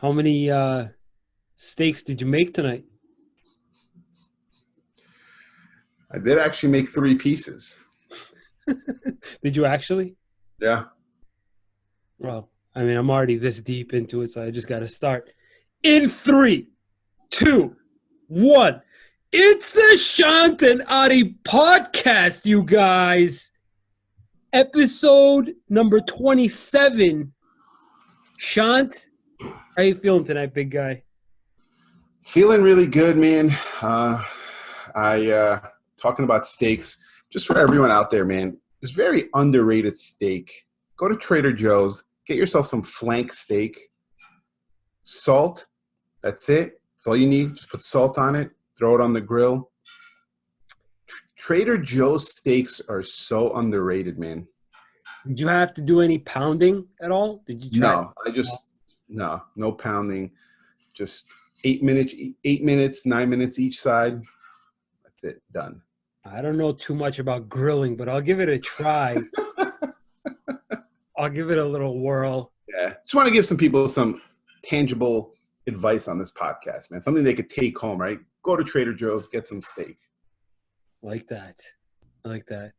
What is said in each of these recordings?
How many steaks did you make tonight? I did actually make 3 pieces. Did you actually? Yeah. Well, I mean, I'm already this deep into it, so I just got to start. In 3, 2, 1. It's the Shant and Ari podcast, you guys. Episode number 27. Shant, how you feeling tonight, big guy? Feeling really good, man. Talking about steaks, just for everyone out there, man. It's very underrated steak. Go to Trader Joe's, get yourself some flank steak, salt. That's it. That's all you need. Just put salt on it, throw it on the grill. Trader Joe's steaks are so underrated, man. Did you have to do any pounding at all? Did you try? No pounding. Just 8 minutes, 9 minutes each side. That's it. Done. I don't know too much about grilling, but I'll give it a try. I'll give it a little whirl. Yeah. Just want to give some people some tangible advice on this podcast, man. Something they could take home, right? Go to Trader Joe's, get some steak. I like that.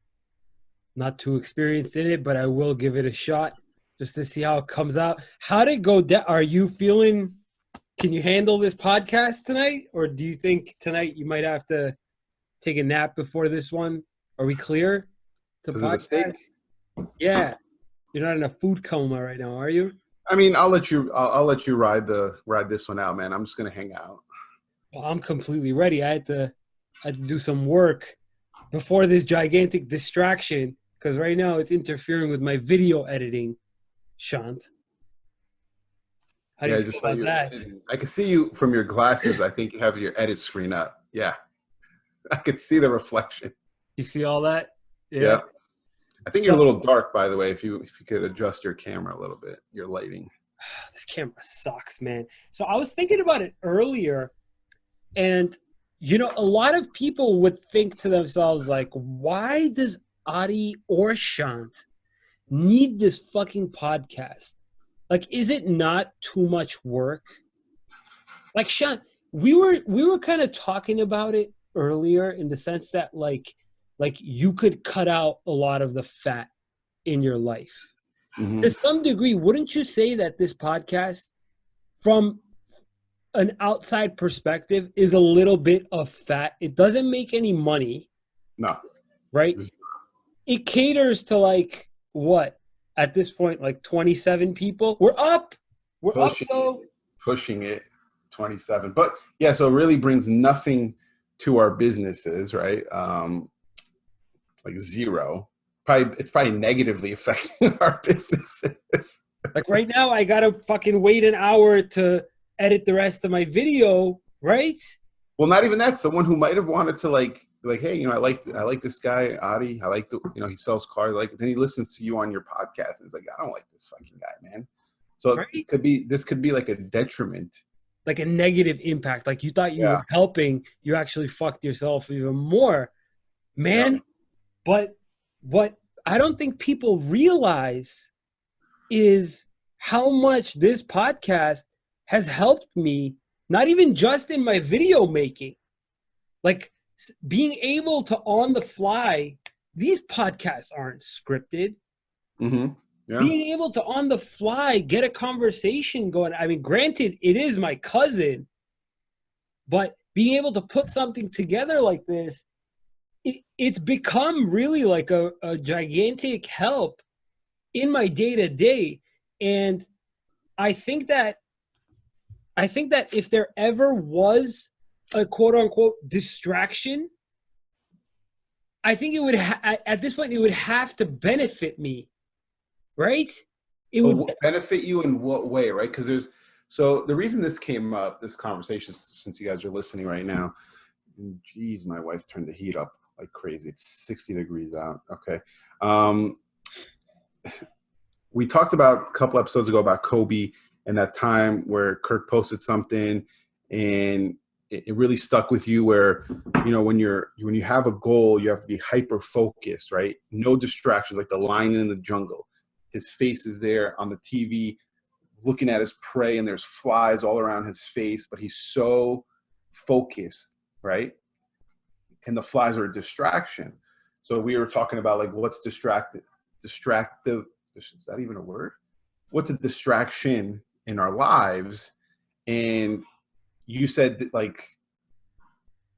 Not too experienced in it, but I will give it a shot just to see how it comes out. How'd it go down? Are you feeling, can you handle this podcast tonight? Or do you think tonight you might have to take a nap before this one? Are we clear to Because of the steak? Yeah. You're not in a food coma right now, are you? I mean, I'll let you ride this one out, man. I'm just gonna hang out. Well, I'm completely ready. I had to do some work before this gigantic distraction because right now it's interfering with my video editing. Shant, how do you feel about that? I can see you from your glasses. I think you have your edit screen up. Yeah, I could see the reflection. You see all that? Yeah. I think you're a little dark, by the way. If you could adjust your camera a little bit, your lighting. This camera sucks, man. So I was thinking about it earlier, and a lot of people would think to themselves like, why does Ari or Shant need this fucking podcast? Like, is it not too much work? Like, Shant, we were kind of talking about it earlier in the sense that like you could cut out a lot of the fat in your life. Mm-hmm. To some degree, wouldn't you say that this podcast, from an outside perspective, is a little bit of fat? It doesn't make any money. No. Right? It caters to like what? At this point, like 27 people. We're up. Pushing it, 27. But yeah, so it really brings nothing to our businesses, right? Like zero. It's probably negatively affecting our businesses. Like right now, I gotta fucking wait an hour to edit the rest of my video, right? Well, not even that. Someone who might have wanted to like, hey, I like this guy, Adi. I like he sells cars. Then he listens to you on your podcast, and he's like, I don't like this fucking guy, man. So right? This could be like a detriment, like a negative impact. Like you thought you were helping, you actually fucked yourself even more, man. Yeah. But what I don't think people realize is how much this podcast has helped me, not even just in my video making, like being able to on the fly, these podcasts aren't scripted. Mm-hmm. Yeah. Being able to on the fly get a conversation going. I mean, granted, it is my cousin, but being able to put something together like this, it's become really like a gigantic help in my day-to-day. And I think that if there ever was a quote-unquote distraction, I think it would at this point it would have to benefit me, right? It would benefit you in what way, right? Because so the reason this came up, this conversation, since you guys are listening right now, geez, my wife turned the heat up like crazy. It's 60 degrees out. Okay. We talked about a couple episodes ago about Kobe and that time where Kirk posted something and it really stuck with you where, when you have a goal, you have to be hyper focused, right? No distractions, like the lion in the jungle. His face is there on the TV, looking at his prey and there's flies all around his face, but he's so focused, right? And the flies are a distraction. So we were talking about like what's distractive. Is that even a word? What's a distraction in our lives? And you said that like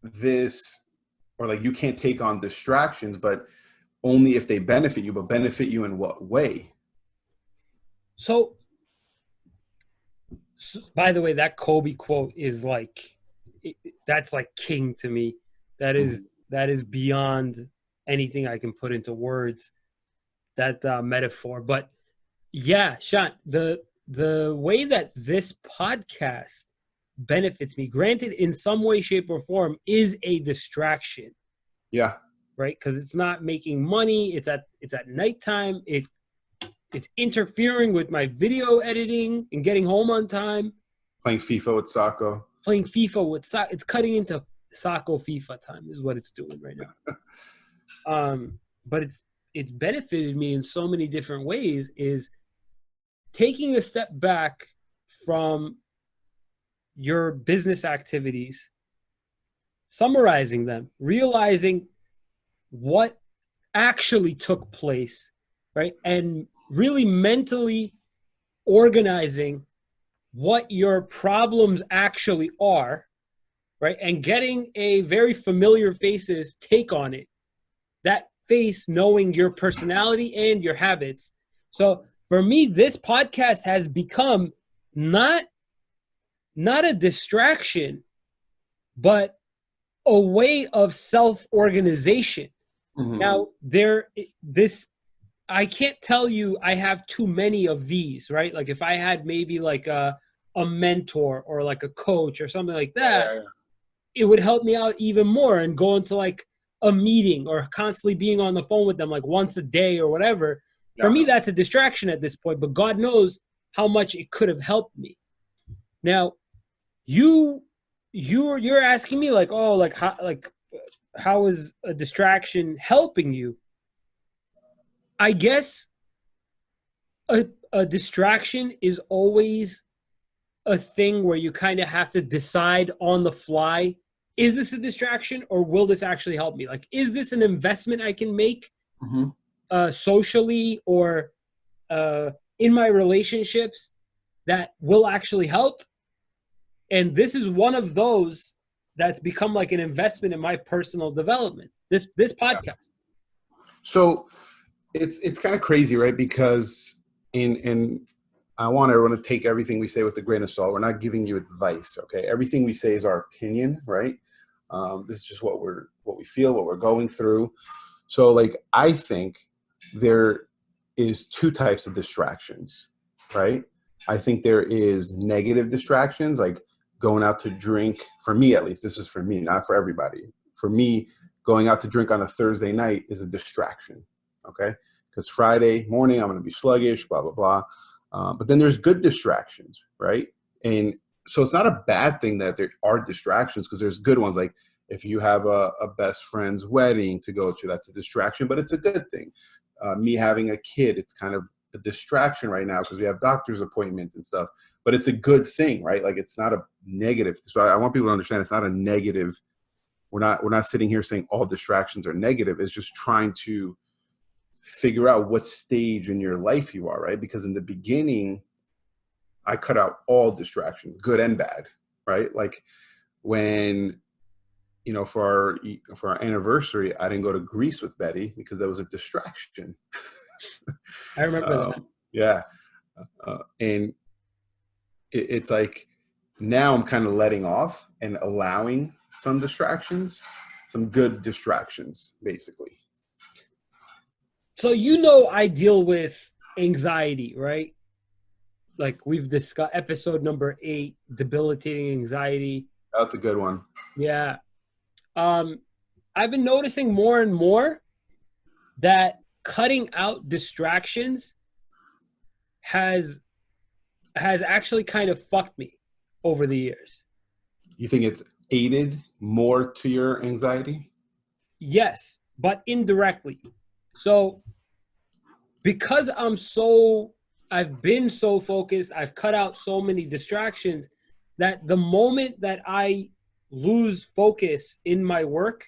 this, or like you can't take on distractions, but only if they benefit you. But benefit you in what way? So by the way, that Kobe quote is like, that's like king to me. That is beyond anything I can put into words. That metaphor, but yeah, Shant, the way that this podcast benefits me, granted, in some way, shape, or form, is a distraction. Yeah. Right, because it's not making money. It's at nighttime. It's interfering with my video editing and getting home on time. Playing FIFA with Sacco. It's cutting into Sacco FIFA time is what it's doing right now. But it's benefited me in so many different ways. Is taking a step back from your business activities, summarizing them, realizing what actually took place, right? And really mentally organizing what your problems actually are, right? And getting a very familiar face's take on it. That face knowing your personality and your habits. So for me, this podcast has become not a distraction, but a way of self-organization. Mm-hmm. Now, I can't tell you I have too many of these, right? Like if I had maybe like a mentor or like a coach or something like that, it would help me out even more and go into like a meeting or constantly being on the phone with them like once a day or whatever. For me, that's a distraction at this point, but God knows how much it could have helped me. Now, you're asking me like, oh, like how is a distraction helping you? I guess a distraction is always a thing where you kind of have to decide on the fly, is this a distraction or will this actually help me? Like, is this an investment I can make socially or in my relationships that will actually help? And this is one of those that's become like an investment in my personal development, this podcast. So it's kind of crazy, right? Because I want everyone to take everything we say with a grain of salt. We're not giving you advice, okay? Everything we say is our opinion, right? This is just what we feel, what we're going through. So, like, I think there is two types of distractions, right? I think there is negative distractions, like going out to drink. For me, at least, this is for me, not for everybody. For me, going out to drink on a Thursday night is a distraction, okay? Because Friday morning, I'm going to be sluggish, blah, blah, blah. But then there's good distractions, right? And so it's not a bad thing that there are distractions, because there's good ones. Like if you have a best friend's wedding to go to, that's a distraction, but it's a good thing. Me having a kid, it's kind of a distraction right now because we have doctor's appointments and stuff, but it's a good thing, right? Like it's not a negative. So I want people to understand it's not a negative. We're not sitting here saying all distractions are negative. It's just trying to figure out what stage in your life you are, right? Because in the beginning, I cut out all distractions, good and bad, right? Like when, for our anniversary, I didn't go to Greece with Betty because that was a distraction. I remember that. Yeah. And it's like, now I'm kind of letting off and allowing some distractions, some good distractions, basically. So I deal with anxiety, right? Like we've discussed episode number 8, debilitating anxiety. That's a good one. Yeah. I've been noticing more and more that cutting out distractions has actually kind of fucked me over the years. You think it's aided more to your anxiety? Yes, but indirectly. So because I'm so I've been so focused, I've cut out so many distractions that the moment that I lose focus in my work,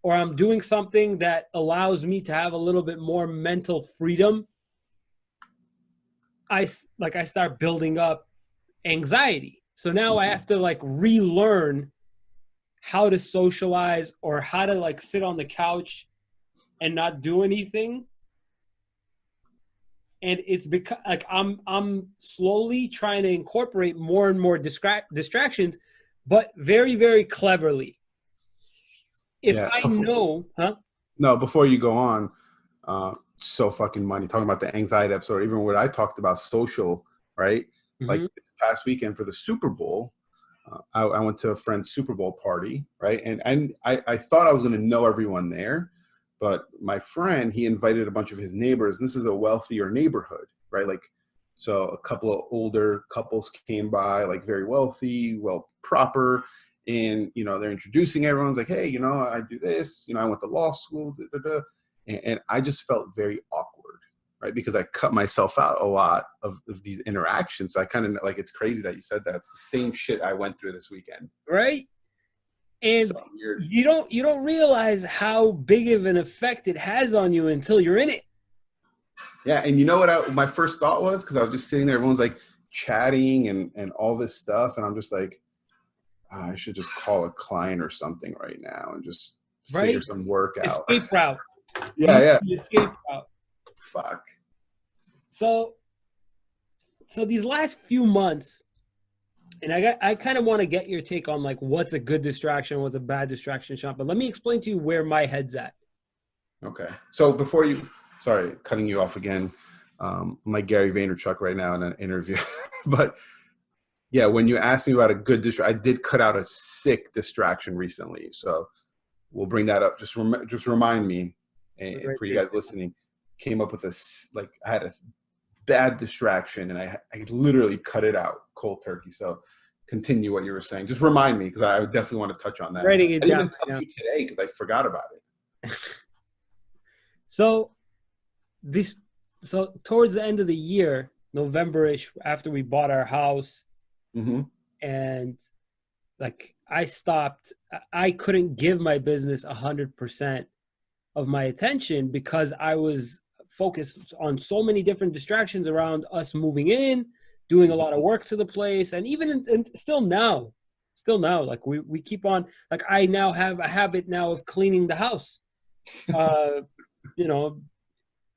or I'm doing something that allows me to have a little bit more mental freedom, I start building up anxiety. So now I Mhm. have to like relearn how to socialize, or how to like sit on the couch and not do anything. And it's because like I'm slowly trying to incorporate more and more distractions, but very, very cleverly. If Yeah. I know, huh? No, before you go on, so fucking money. Talking about the anxiety episode, even what I talked about social, right? Like Mm-hmm. this past weekend for the Super Bowl, I went to a friend's Super Bowl party, right? And I thought I was going to know everyone there, but my friend, he invited a bunch of his neighbors. This is a wealthier neighborhood, right? Like, so a couple of older couples came by, like very wealthy, well proper, and they're introducing everyone's like, hey, I do this, I went to law school, da, da, da. And I just felt very awkward, right? Because I cut myself out a lot of these interactions. I kind of like, it's crazy that you said that. It's the same shit I went through this weekend. Right? So And weird. you don't realize how big of an effect it has on you until you're in it. Yeah, and you know what my first thought was? Because I was just sitting there, everyone's like chatting and all this stuff, and I'm just like, I should just call a client or something right now and just figure Right? some work out. Escape route. Yeah, You yeah. need the escape route. Fuck. So these last few months, and I kind of want to get your take on like what's a good distraction, what's a bad distraction, Sean. But let me explain to you where my head's at. Okay. So before sorry, cutting you off again. I'm like Gary Vaynerchuk right now in an interview, but yeah, when you asked me about a good distraction, I did cut out a sick distraction recently. So we'll bring that up. Just remind me, and Right. for you guys listening, came up with like I had a bad distraction, and I literally cut it out cold turkey. So continue what you were saying. Just remind me, because I definitely want to touch on that. Writing it I down didn't tell right now. you today because I forgot about it. So this so towards the end of the year, November-ish, after we bought our house, Mm-hmm. and like I couldn't give my business 100% of my attention because I was focused on so many different distractions around us moving in, doing a lot of work to the place, and even still now, like we keep on, like I now have a habit now of cleaning the house, uh, you know,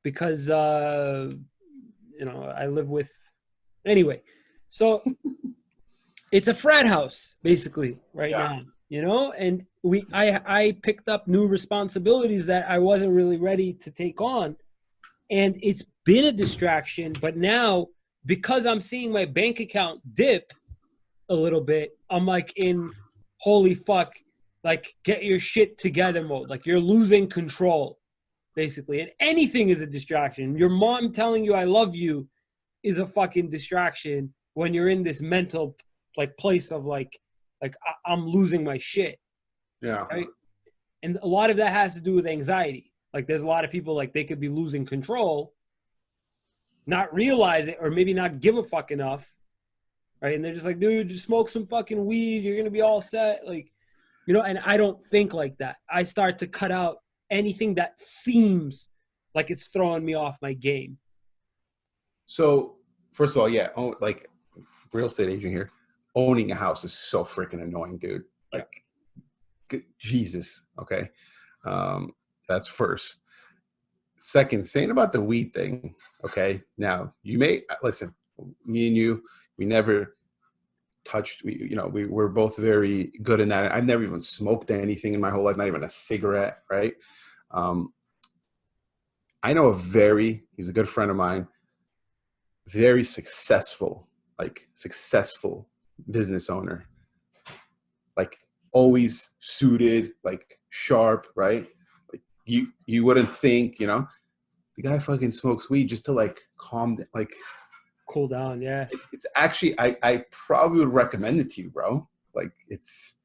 because I live with, anyway, so it's a frat house basically right Yeah. now, and I picked up new responsibilities that I wasn't really ready to take on, and it's been a distraction. But now, because I'm seeing my bank account dip a little bit, I'm like in holy fuck, like get your shit together mode. Like you're losing control basically, and anything is a distraction. Your mom telling you I love you is a fucking distraction when you're in this mental like place of I'm losing my shit, Yeah. right? And a lot of that has to do with anxiety. Like there's a lot of people like they could be losing control, not realize it, or maybe not give a fuck enough, right? And they're just like, dude, just smoke some fucking weed, you're gonna be all set, like, and I don't think like that. I start to cut out anything that seems like it's throwing me off my game. So first of all, yeah, like real estate agent here, owning a house is so freaking annoying, dude. Yeah. Like, Jesus. Okay. Um, that's first. Second, saying about the weed thing. Okay. Now you may listen. Me and you, we never touched. We're both very good in that. I've never even smoked anything in my whole life, not even a cigarette. Right. Um, I know he's a good friend of mine, very successful business owner, like always suited, like sharp, right? Like you wouldn't think, the guy fucking smokes weed just to like calm down. Like Cool down, yeah. it's actually, I probably would recommend it to you, bro. Like it's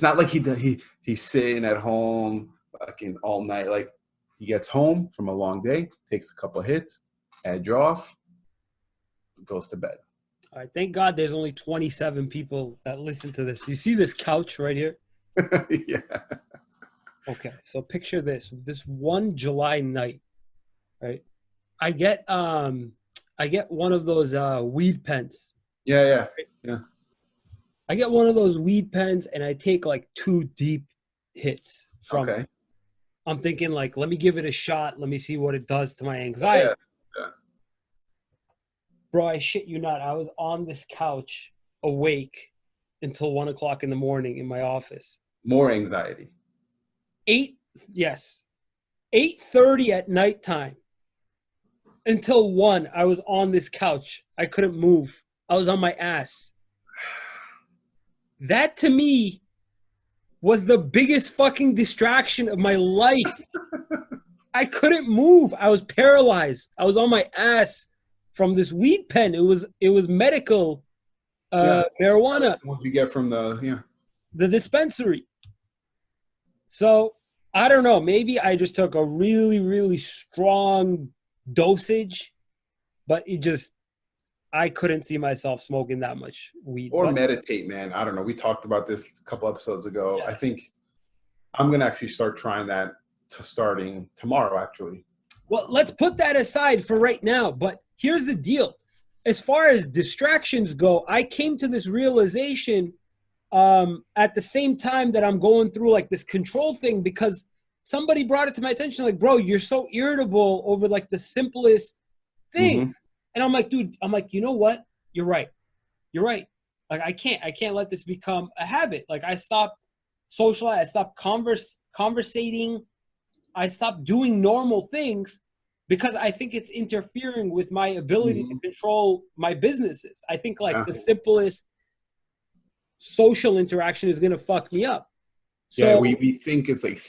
not like he's sitting at home fucking all night. Like He gets home from a long day, takes a couple of hits, edge off, goes to bed. All right, thank God there's only 27 people that listen to this. You see this couch right here? Yeah. Okay, so picture this. This one July night, right? I get one of those weed pens. Yeah, yeah, yeah. I get one of those weed pens and I take like 2 deep hits from it. Okay. I'm thinking like, let me give it a shot. Let me see what it does to my Oh, anxiety. yeah. Yeah. Bro, I shit you not. I was on this couch awake until 1 o'clock in the morning in my office. More anxiety. 8:30 at nighttime until 1. I was on this couch. I couldn't move. I was on my ass. That to me was the biggest fucking distraction of my life. I couldn't move. I was paralyzed. I was on my ass from this weed pen. It was medical marijuana. What you get from The dispensary. So I don't know. Maybe I just took a really, really strong dosage, but I couldn't see myself smoking that much weed. or meditate, man. I don't know. We talked about this a couple episodes ago. Yes. I think I'm gonna actually start trying that starting tomorrow, actually. Well, let's put that aside for right now. But here's the deal. As far as distractions go, I came to this realization at the same time that I'm going through like this control thing, because somebody brought it to my attention, like, bro, you're so irritable over like the simplest things. Mhm. And I'm like, dude, you know what? You're right. Like I can't let this become a habit. Like I stopped socializing, I stopped conversating, I stopped doing normal things because I think it's interfering with my ability to control my businesses. I think like the simplest social interaction is gonna fuck me up. So, Yeah, we think it's like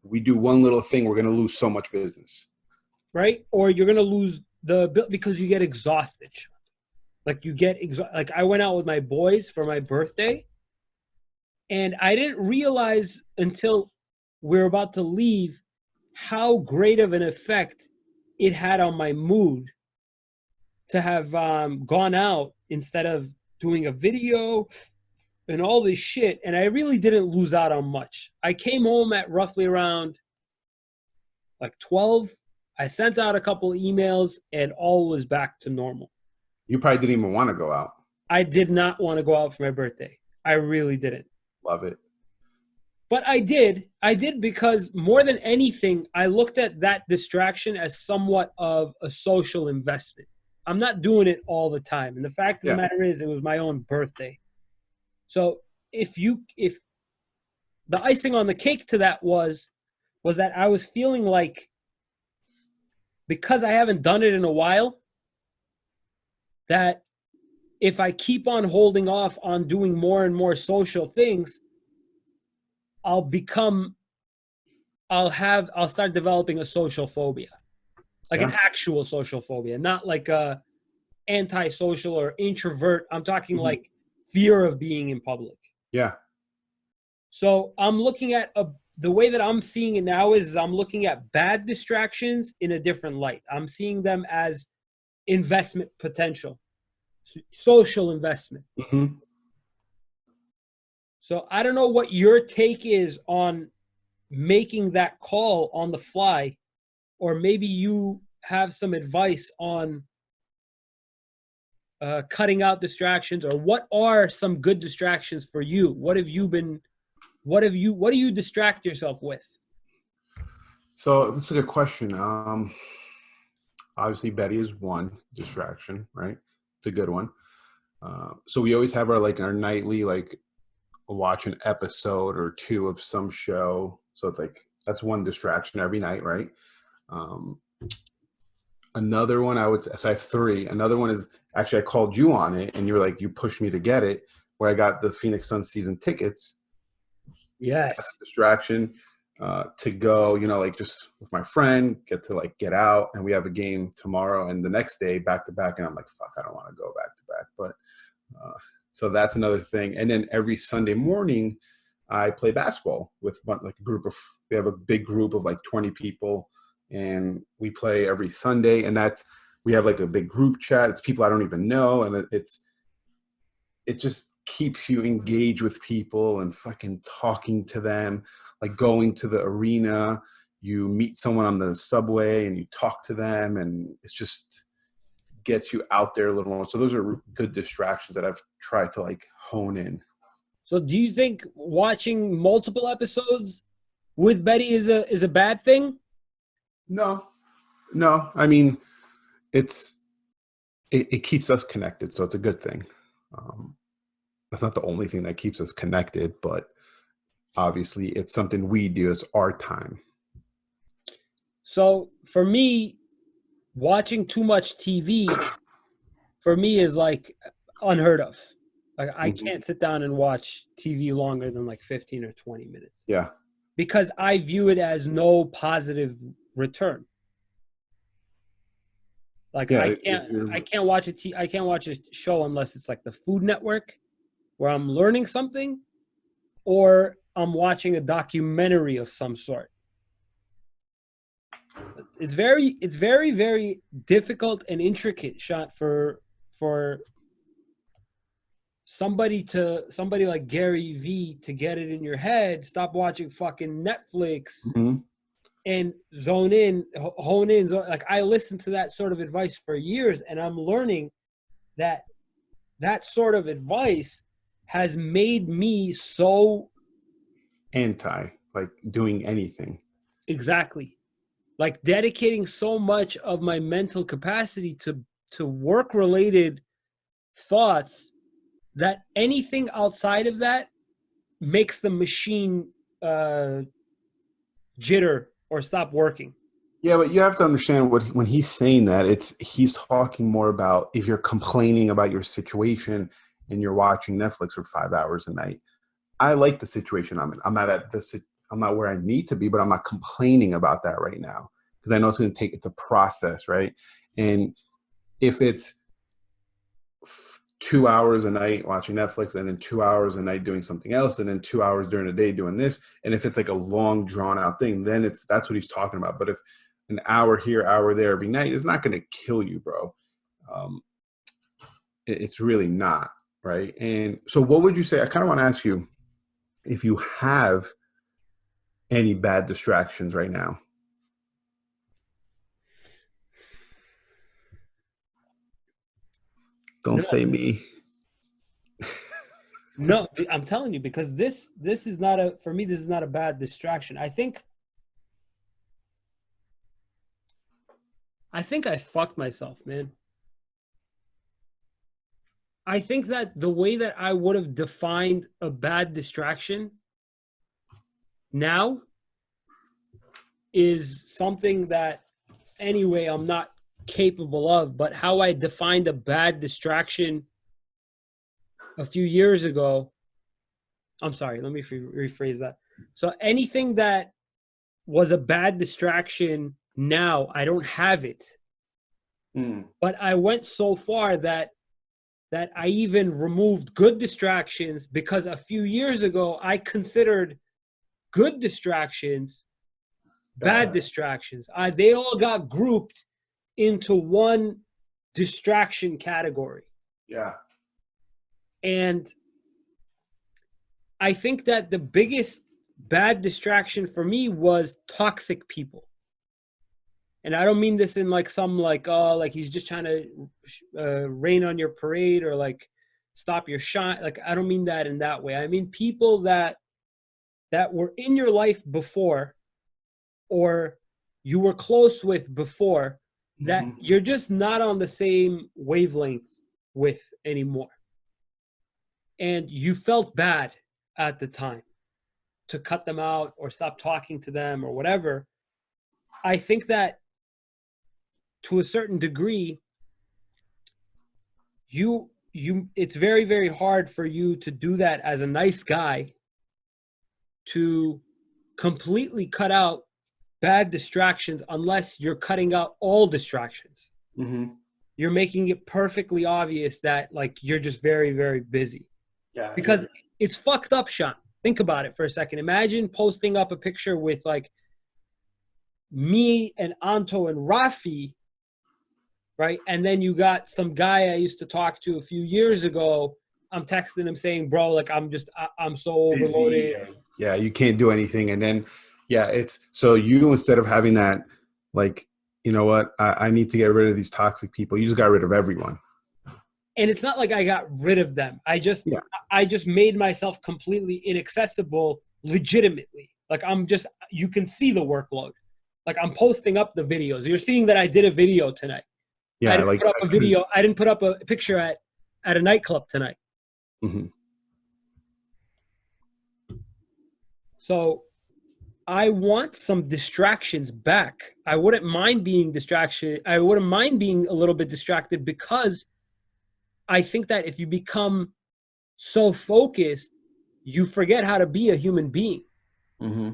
we do one little thing, we're gonna lose so much business. right? Or you're gonna lose because you get exhausted. Like like I went out with my boys for my birthday, and I didn't realize until we're about to leave how great of an effect it had on my mood to have gone out instead of doing a video and all this shit. And I really didn't lose out on much. I came home at roughly around like 12. I sent out a couple of emails and all was back to normal. You probably didn't even want to go out. I did not want to go out for my birthday. I really didn't. Love it. But I did. I did because more than anything, I looked at that distraction as somewhat of a social investment. I'm not doing it all the time. And the fact of the matter is, it was my own birthday. So if the icing on the cake to that was that I was feeling like, because I haven't done it in a while, that if I keep on holding off on doing more and more social things, I'll start developing a social phobia, like an actual social phobia, not like a antisocial or introvert. I'm talking like fear of being in public. Yeah. So I'm looking at the way that I'm seeing it now is I'm looking at bad distractions in a different light. I'm seeing them as investment potential, social investment. Mm-hmm. So I don't know what your take is on making that call on the fly, or maybe you have some advice on cutting out distractions, or what are some good distractions for you? What do you distract yourself with? So that's a good question. Obviously Betty is one distraction, right? It's a good one. So we always have our nightly, like, watch an episode or two of some show. So it's like, that's one distraction every night, right? Another one so I have three. Another one is, actually, I called you on it and you were like, you pushed me to get it, where I got the Phoenix Suns season tickets. Yes. That's a distraction to go, like, just with my friend, get out, and we have a game tomorrow and the next day back to back. And I'm like, fuck, I don't want to go back to back. But so that's another thing. And then every Sunday morning, I play basketball with like a group of We have a big group of like 20 people, and we play every Sunday. And we have like a big group chat. It's people I don't even know, and it just keeps you engaged with people and fucking talking to them, like going to the arena. You meet someone on the subway and you talk to them, and it's just gets you out there a little more. So those are good distractions that I've tried to like hone in. So do you think watching multiple episodes with Betty is a bad thing? No, no. I mean, it keeps us connected, so it's a good thing. That's not the only thing that keeps us connected, but obviously it's something we do. It's our time. So for me, watching too much TV for me is like unheard of. Like I Mm-hmm. can't sit down and watch TV longer than like 15 or 20 minutes. Yeah. Because I view it as no positive return. Like Yeah. I can't watch I can't watch a show unless it's like the Food Network where I'm learning something or I'm watching a documentary of some sort. It's very, very difficult and intricate shot for somebody like Gary V to get it in your head. Stop watching fucking Netflix Mm-hmm. and zone in, hone in. Like I listened to that sort of advice for years, and I'm learning that that sort of advice has made me so Anti, like doing anything. exactly like dedicating so much of my mental capacity to work related thoughts that anything outside of that makes the machine jitter or stop working. Yeah, but you have to understand when he's saying that, he's talking more about if you're complaining about your situation and you're watching Netflix for 5 hours a night. I like the situation I'm in. I'm not where I need to be, but I'm not complaining about that right now because I know it's a process, right? And if it's 2 hours a night watching Netflix and then 2 hours a night doing something else and then 2 hours during the day doing this, and if it's like a long drawn out thing, then that's what he's talking about. But if an hour here, hour there every night is not going to kill you, bro. It's really not, right? And so what would you say? I kind of want to ask you if you have any bad distractions right now. Don't No, say me. no, I'm telling you because this is not a for me. This is not a bad distraction. I think I fucked myself, man. I think that the way that I would have defined a bad distraction now is something that anyway I'm not capable of, but how I defined a bad distraction a few years ago. I'm sorry, let me rephrase that. So anything that was a bad distraction now, I don't have it. But I went so far that I even removed good distractions because a few years ago I considered good distractions bad distractions. They all got grouped into one distraction category. Yeah. And I think that the biggest bad distraction for me was toxic people. And I don't mean this in like some like, oh, like he's just trying to rain on your parade or like stop your shine. Like, I don't mean that in that way. I mean people that were in your life before or you were close with before that you're just not on the same wavelength with anymore. And you felt bad at the time to cut them out or stop talking to them or whatever. I think that to a certain degree, it's very, very hard for you to do that as a nice guy, to completely cut out bad distractions unless you're cutting out all distractions. You're making it perfectly obvious that like you're just very, very busy. Yeah. Because it's fucked up, Shant. Think about it for a second. Imagine posting up a picture with like me and Anto and Rafi, right? And then you got some guy I used to talk to a few years ago. I'm texting him saying, bro, like I'm so Busy. overloaded. Yeah, you can't do anything. And then, yeah, it's so you, instead of having that, like, you know what, I need to get rid of these toxic people. You just got rid of everyone. And it's not like I got rid of them. Yeah. I just made myself completely inaccessible legitimately. Like you can see the workload. Like I'm posting up the videos. You're seeing that I did a video tonight. I Yeah. didn't Like, put up a video. I didn't put up a picture at a nightclub tonight. mhm. So I want some distractions back. I wouldn't mind being distraction. I wouldn't mind being a little bit distracted because I think that if you become so focused, you forget how to be a human being. Mm-hmm.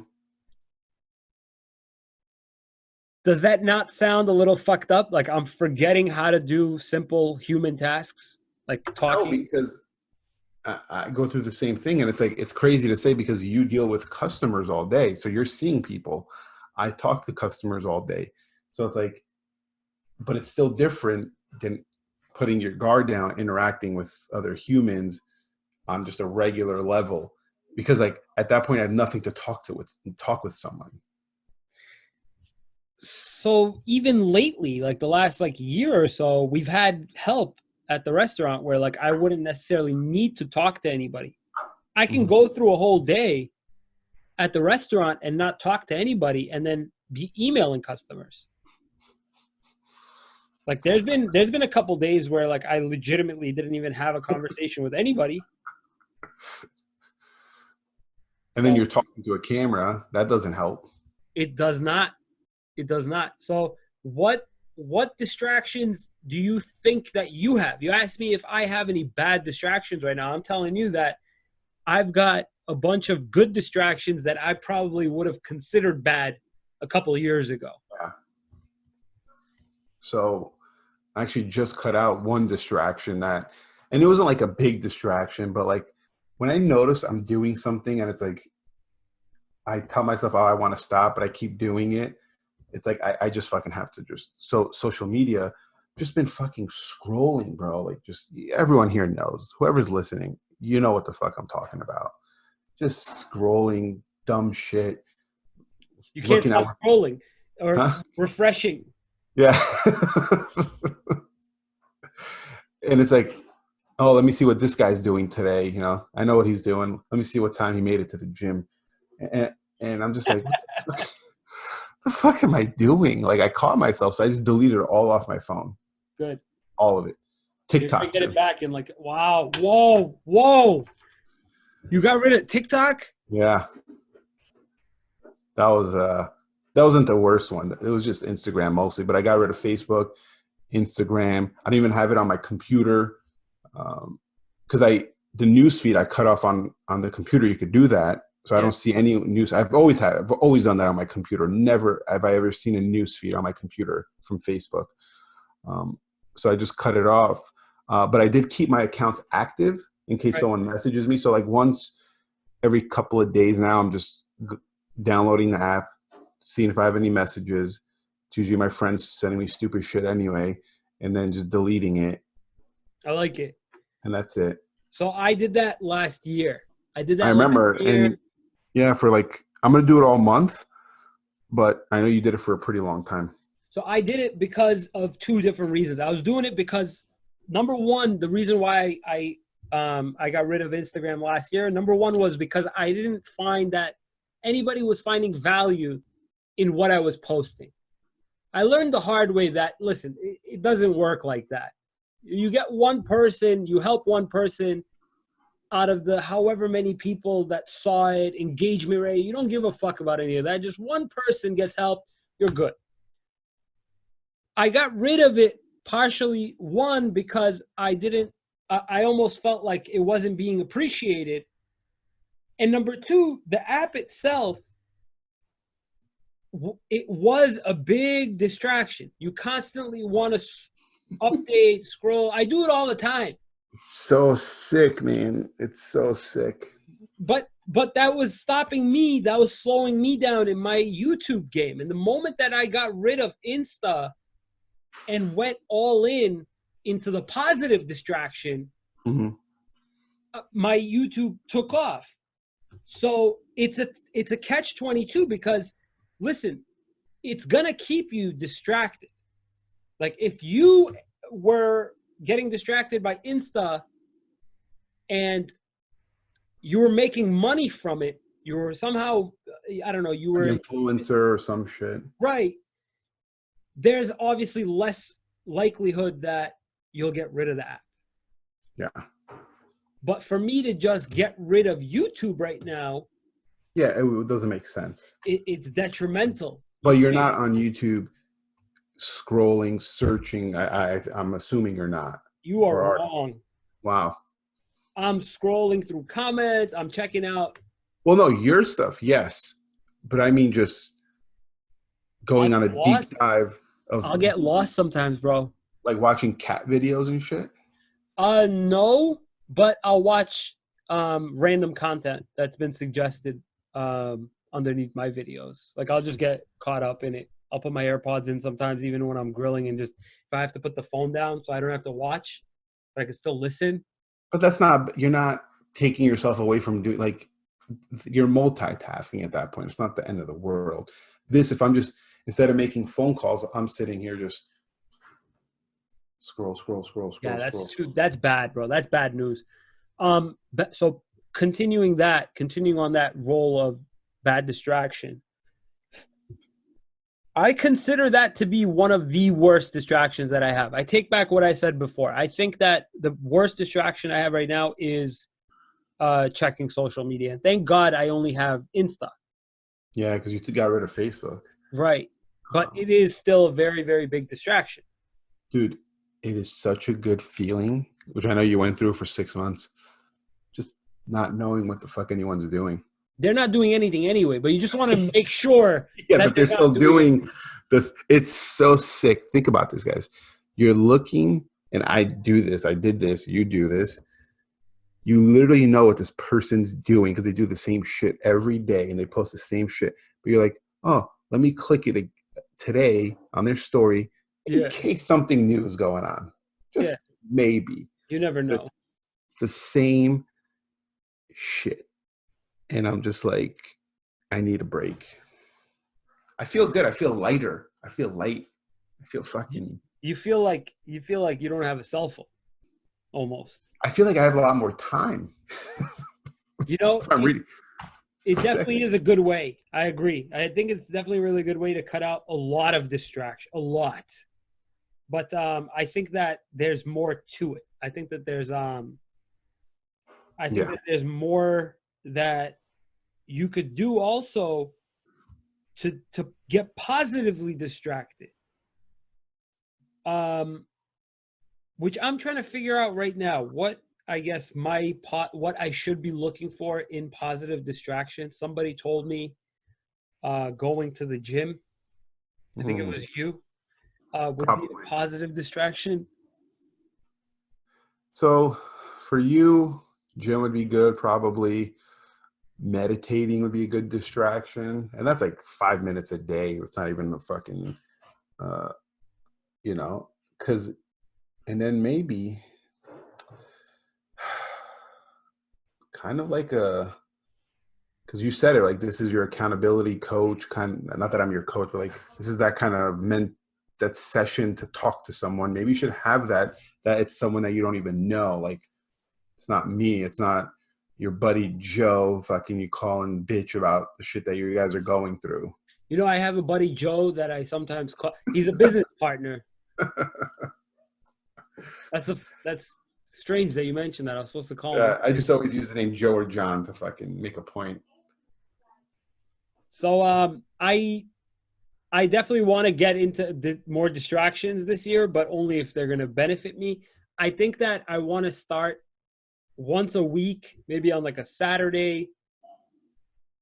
Does that not sound a little fucked up? Like I'm forgetting how to do simple human tasks, like No, talking. because I go through the same thing, and it's like it's crazy to say because you deal with customers all day, so you're seeing people. I talk to customers all day, so it's like, but it's still different than putting your guard down, interacting with other humans on just a regular level, because like at that point I have nothing to talk with someone. So even lately, like the last like year or so, we've had help at the restaurant where like I wouldn't necessarily need to talk to anybody. I can Mhm. go through a whole day at the restaurant and not talk to anybody and then be emailing customers. Like there's been a couple days where like I legitimately didn't even have a conversation with anybody. And then So you're talking to a camera. That doesn't help. it does not. It does not. So what distractions do you think that you have? You asked me if I have any bad distractions right now. I'm telling you that I've got a bunch of good distractions that I probably would have considered bad a couple of years ago. Yeah. So I actually just cut out one distraction that, and it wasn't like a big distraction, but like when I notice I'm doing something and it's like, I tell myself, oh, I want to stop, but I keep doing it. It's like, I just fucking have to just, so social media, just been fucking scrolling, bro. Like just everyone here knows, whoever's listening, you know what the fuck I'm talking about. Just scrolling dumb shit, You can't looking at stop what, scrolling or huh? refreshing. Yeah. And it's like, oh, let me see what this guy's doing today. You know, I know what he's doing. Let me see what time he made it to the gym. And I'm just like, what the fuck am I doing? Like I caught myself, so I just deleted it all off my phone, Good. all of it. You're gonna TikTok get it too. back in like wow, whoa, whoa. You got rid of TikTok? Yeah, that was that wasn't the worst one. It was just Instagram mostly, but I got rid of Facebook, Instagram. I don't even have it on my computer because the news feed I cut off on the computer. You could do that, so I Yeah. don't see any news. I've always done that on my computer. Never have I ever seen a news feed on my computer from Facebook. So I just cut it off. But I did keep my accounts active in case Right. someone messages me. So like once every couple of days now, I'm just downloading the app, seeing if I have any messages. It's usually my friends sending me stupid shit anyway, and then just deleting it, I like it. and that's it. So I did that last year. I did I that last remember, year. and yeah, for like I'm gonna do it all month, but I know you did it for a pretty long time. So I did it because of two different reasons. I was doing it because number one, the reason why I got rid of Instagram last year, number one was because I didn't find that anybody was finding value in what I was posting. I learned the hard way that listen, it doesn't work like that. You get one person, you help one person out of the however many people that saw it, engagement rate, you don't give a fuck about any of that. Just one person gets help, you're good. I got rid of it partially, one, because I almost felt like it wasn't being appreciated. And number two, the app itself, it was a big distraction. You constantly want to update, scroll. I do it all the time. It's so sick, man. It's so sick. But but that was stopping me. That was slowing me down in my YouTube game. And the moment that I got rid of Insta and went all in into the positive distraction, my YouTube took off. So it's a catch-22 because, listen, it's gonna keep you distracted. Like if you were getting distracted by Insta and you were making money from it, you were somehow, I don't know, you were an influencer or some shit. right. There's obviously less likelihood that you'll get rid of the app. Yeah. But for me to just get rid of YouTube right now, yeah, it doesn't make sense. It's detrimental. But you're not on YouTube scrolling, searching. I'm assuming you're not. You are wrong. Wow. I'm scrolling through comments. I'm checking out. Well, no, your stuff, yes. But I mean just going on a deep dive of. I'll get lost sometimes, bro. Like watching cat videos and shit? No, but I'll watch random content that's been suggested underneath my videos. Like I'll just get caught up in it. I'll put my AirPods in sometimes, even when I'm grilling, and just if I have to put the phone down so I don't have to watch, I can still listen. But you're not taking yourself away from doing, like, you're multitasking at that point. It's not the end of the world. If I'm just, instead of making phone calls, I'm sitting here just scroll. Yeah, that's bad, bro. That's bad news. So continuing on that role of bad distraction, I consider that to be one of the worst distractions that I have. I take back what I said before. I think that the worst distraction I have right now is checking social media. And thank God I only have Insta. Yeah, because you got rid of Facebook. Right. But it is still a very, very big distraction. Dude, it is such a good feeling, which I know you went through for 6 months, just not knowing what the fuck anyone's doing. They're not doing anything anyway, but you just want to make sure. Yeah, but they're still doing it's so sick. Think about this, guys. You're looking, and I do this, I did this, you do this. You literally know what this person's doing because they do the same shit every day and they post the same shit. But you're like, oh, let me click it today on their story in case something new is going on. Just maybe. You never know. It's the same shit. And I'm just like, I need a break. I feel good. I feel lighter. I feel light. I feel fucking. You feel like you don't have a cell phone, almost. I feel like I have a lot more time. You know, I'm reading. It definitely is a good way. I agree. I think it's definitely a really good way to cut out a lot of distraction. A lot. But I think that there's more to it. I think that there's that there's more that you could do also to get positively distracted. Which I'm trying to figure out right now. What I guess what I should be looking for in positive distraction. Somebody told me going to the gym. I think it was you. Would be a positive distraction. So for you, gym would be good. Probably meditating would be a good distraction. And that's like 5 minutes a day. It's not even the fucking, and then maybe kind of like because you said it, like this is your accountability coach, not that I'm your coach, but like this is that kind of that session to talk to someone. Maybe you should have that it's someone that you don't even know. Like it's not me, it's not your buddy Joe fucking you calling bitch about the shit that you guys are going through. You know, I have a buddy Joe that I sometimes call. He's a business partner. That's strange that you mentioned that. I was supposed to call him. I just always use the name Joe or John to fucking make a point. So I definitely want to get into more distractions this year, but only if they're going to benefit me. I think that I want to start once a week, maybe on like a Saturday,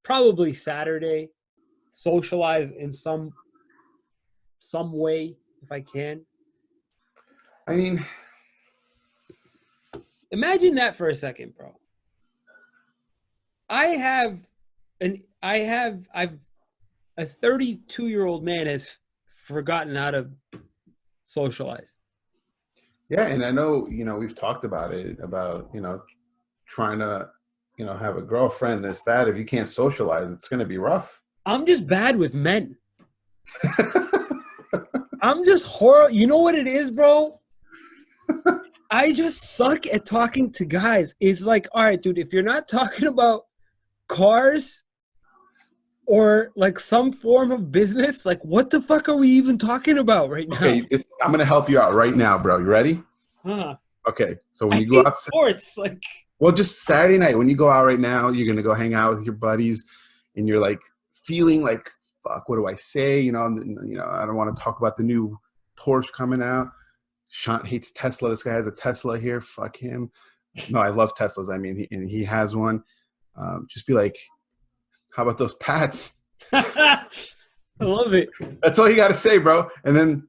probably Saturday, socialize in some way if I can. I mean, imagine that for a second, bro. I have I've a 32-year-old man has forgotten how to socialize. Yeah, and I know, we've talked about it, about, trying to, have a girlfriend, this, that. If you can't socialize, it's going to be rough. I'm just bad with men. I'm just horrible. You know what it is, bro? I just suck at talking to guys. It's like, all right, dude, if you're not talking about cars or like some form of business, like what the fuck are we even talking about right now? Okay, I'm going to help you out right now, bro. You ready? Huh. Okay, so when I you go hate out, sports. Like, well, just Saturday night, when you go out right now, you're going to go hang out with your buddies, and you're like feeling like, fuck, what do I say? I don't want to talk about the new Porsche coming out. Shant hates Tesla. This guy has a Tesla here. Fuck him. No, I love Teslas. I mean, he has one. Just be like, how about those Pats? I love it. That's all you got to say, bro. And then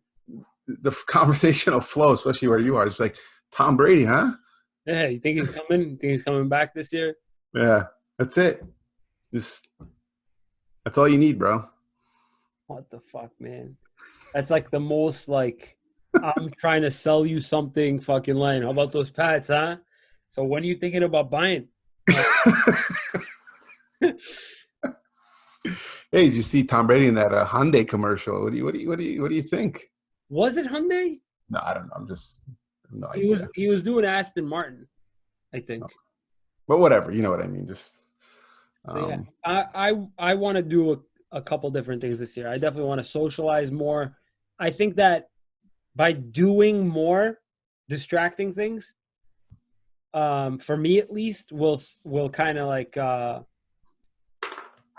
the conversation will flow, especially where you are. It's like, Tom Brady, huh? Yeah, you think he's coming? You think he's coming back this year? Yeah, that's it. Just that's all you need, bro. What the fuck, man? That's like the most like I'm trying to sell you something fucking line. How about those Pats, huh? So when are you thinking about buying? Hey, did you see Tom Brady in that Hyundai commercial? What do you think? Was it Hyundai? No, I don't know. I'm just no He was idea. he was doing Aston Martin, I think. But whatever, you know what I mean. Just So yeah, um, I want to do a couple different things this year. I definitely want to socialize more. I think that by doing more distracting things, for me at least, will kind of like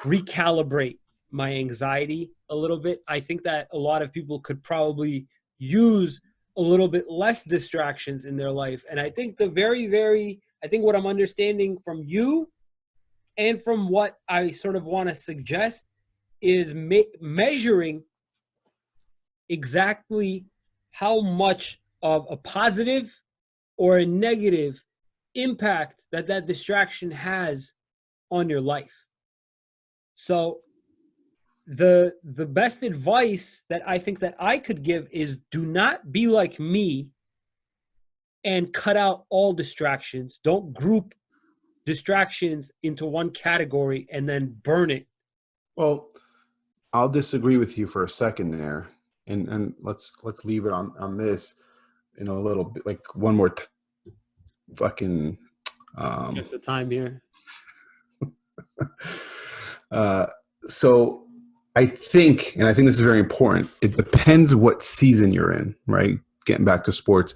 recalibrate my anxiety a little bit. I think that a lot of people could probably use a little bit less distractions in their life. And I think I think what I'm understanding from you and from what I sort of want to suggest is measuring exactly how much of a positive or a negative impact that distraction has on your life. So the best advice that I think that I could give is do not be like me and cut out all distractions. Don't group distractions into one category and then burn it. well, I'll disagree with you for a second there, and let's leave it on this in a little bit, like one more fucking. Um, At the time here. uh, so I think, and I think this is very important. It depends what season you're in, right? Getting back to sports,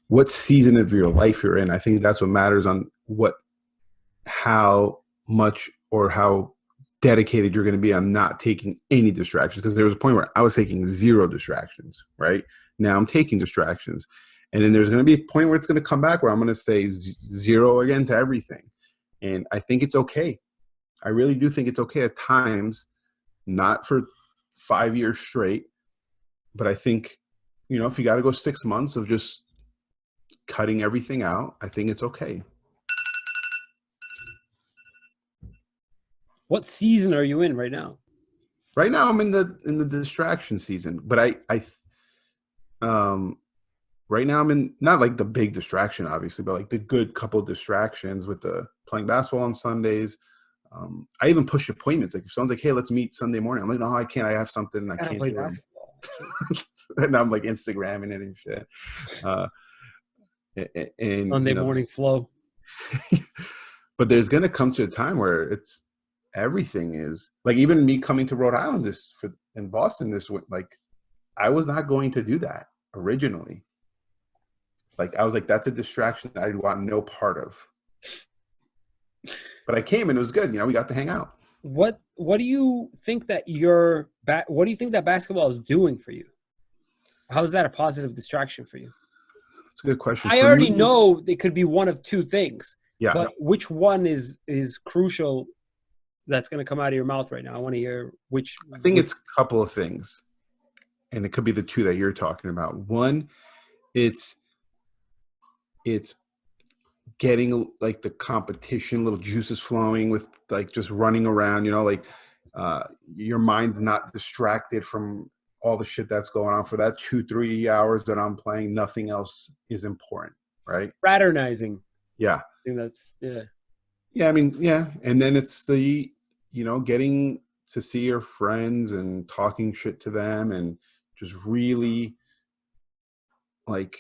what season of your life you're in. I think that's what matters on how much or how dedicated you're going to be on not taking any distractions. Because there was a point where I was taking zero distractions, right? Now I'm taking distractions. And then there's going to be a point where it's going to come back where I'm going to say zero again to everything. And I think it's okay. I really do think it's okay at times, not for 5 years straight, but I think, if you got to go 6 months of just cutting everything out, I think it's okay. What season are you in right now? Right now, I'm in the distraction season, but um, right now I'm in not like the big distraction, obviously, but like the good couple distractions with the playing basketball on Sundays. I even push appointments. Like if someone's like, "Hey, let's meet Sunday morning," I'm like, "No, I can't. I have something. I I gotta can't play do basketball. it." And I'm like Instagramming it and shit. Uh, and Sunday morning flow. but there's gonna come to a time where it's everything is like even me coming to Rhode Island in Boston like I was not going to do that originally. Like I was like, that's a distraction that I want no part of. But I came and it was good. We got to hang out. What do you think that what do you think that basketball is doing for you? How is that a positive distraction for you? It's a good question. I For already me, know it could be one of two things, yeah, but which one is crucial that's going to come out of your mouth right now? I want to hear I think it's a couple of things. And it could be the two that you're talking about. One, it's getting like the competition, little juices flowing with like just running around, like your mind's not distracted from all the shit that's going on for that 2-3 hours that I'm playing. Nothing else is important, right? Fraternizing. Yeah. I think that's, yeah. Yeah, I mean, yeah. And then it's the, getting to see your friends and talking shit to them and just really like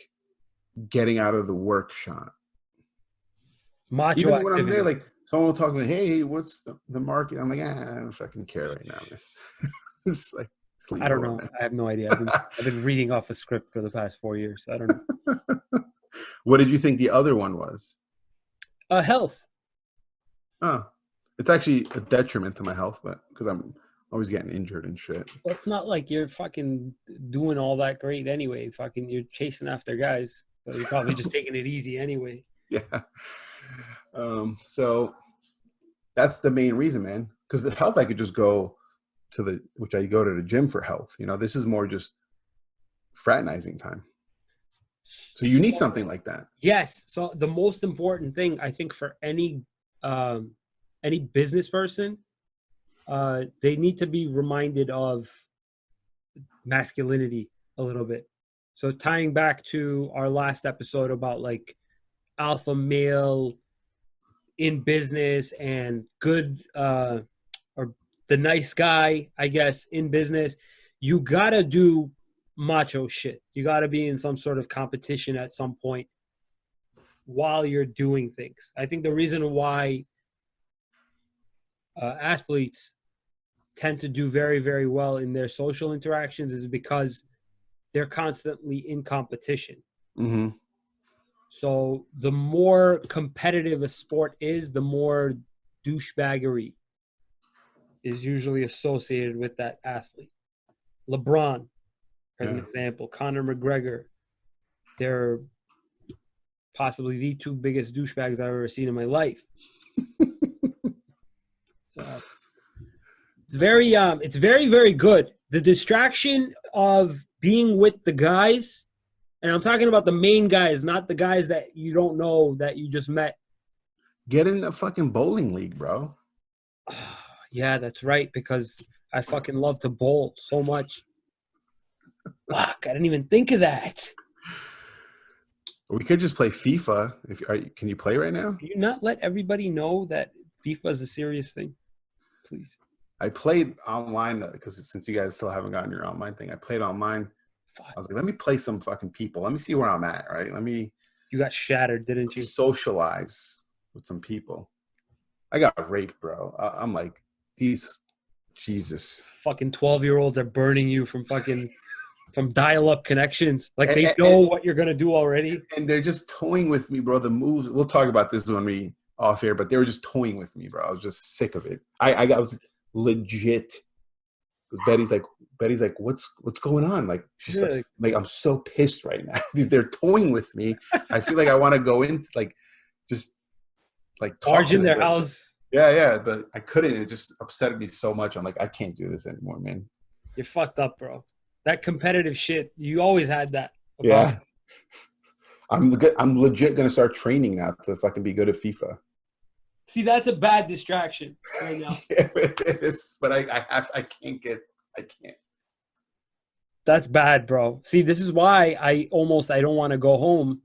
getting out of the work shot. Macho Even when I'm there, activity. like someone will talk to me, hey, what's the market? I'm like, I don't fucking care right now, man. It's like, just leave I me don't alone, know. I have no idea. I've been reading off a script for the past 4 years. I don't know. man. What did you think the other one was? Health. Oh, it's actually a detriment to my health, but because I'm always getting injured and shit. Well, it's not like you're fucking doing all that great anyway. Fucking, you're chasing after guys, but you're probably just taking it easy anyway. Yeah. So that's the main reason, man. Because the health, I could just go which I go to the gym for health. This is more just fraternizing time. So you need something like that. Yes. So the most important thing, I think, for any business person, they need to be reminded of masculinity a little bit. So tying back to our last episode about like alpha male in business and good or the nice guy, I guess, in business, you gotta do macho shit. You gotta be in some sort of competition at some point while you're doing things. I think the reason why athletes tend to do very, very well in their social interactions is because they're constantly in competition. Mm-hmm. So the more competitive a sport is, the more douchebaggery is usually associated with that athlete. LeBron, as an example, Conor McGregor, they're possibly the two biggest douchebags I've ever seen in my life. So it's very, very good. The distraction of being with the guys, and I'm talking about the main guys, not the guys that you don't know that you just met. Get in the fucking bowling league, bro. Yeah, that's right, because I fucking love to bowl so much. Fuck, I didn't even think of that. We could just play FIFA. Can you play right now? Can you not let everybody know that FIFA is a serious thing? Please. I played online because since you guys still haven't gotten your online thing, I played online. Fuck. I was like, let me play some fucking people. Let me see where I'm at, right? You got shattered, didn't you? Socialize with some people. I got raped, bro. I'm like, Jesus. Fucking 12-year-olds are burning you from dial-up connections. Like they know what you're gonna do already. And they're just toying with me, bro. The moves. We'll talk about this when we off air, but they were just toying with me, bro. I was just sick of it. I was legit. Betty's like, what's going on? Like, she's like, I'm so pissed right now. They're toying with me. I feel like I want to go in, like, just like barge in their house. Yeah, but I couldn't. It just upset me so much. I'm like, I can't do this anymore, man. You're fucked up, bro. That competitive shit, you always had that. Yeah. I'm legit gonna start training now to fucking be good at FIFA. See, that's a bad distraction right now. Yeah, it is, but I can't. That's bad, bro. See, this is why I don't want to go home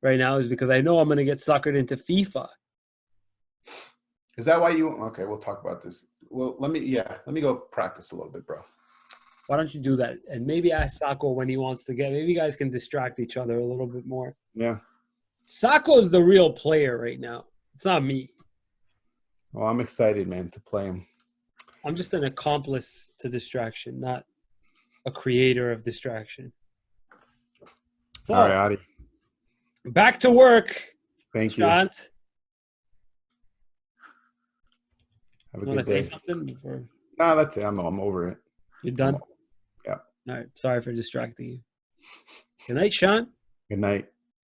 right now, is because I know I'm gonna get suckered into FIFA. Is that why you? Okay, we'll talk about this. Well, let me go practice a little bit, bro. Why don't you do that? And maybe ask Sacco when he wants to get. Maybe you guys can distract each other a little bit more. Yeah. Sacco is the real player right now. It's not me. Well, I'm excited, man, to play him. I'm just an accomplice to distraction, not a creator of distraction. So, all right, Adi. Back to work. Thank Shant. you. Have a You want good to day. say something before? No, that's it. I'm over it. You're done? Yeah. All right. Sorry for distracting you. Good night, Shant. Good night.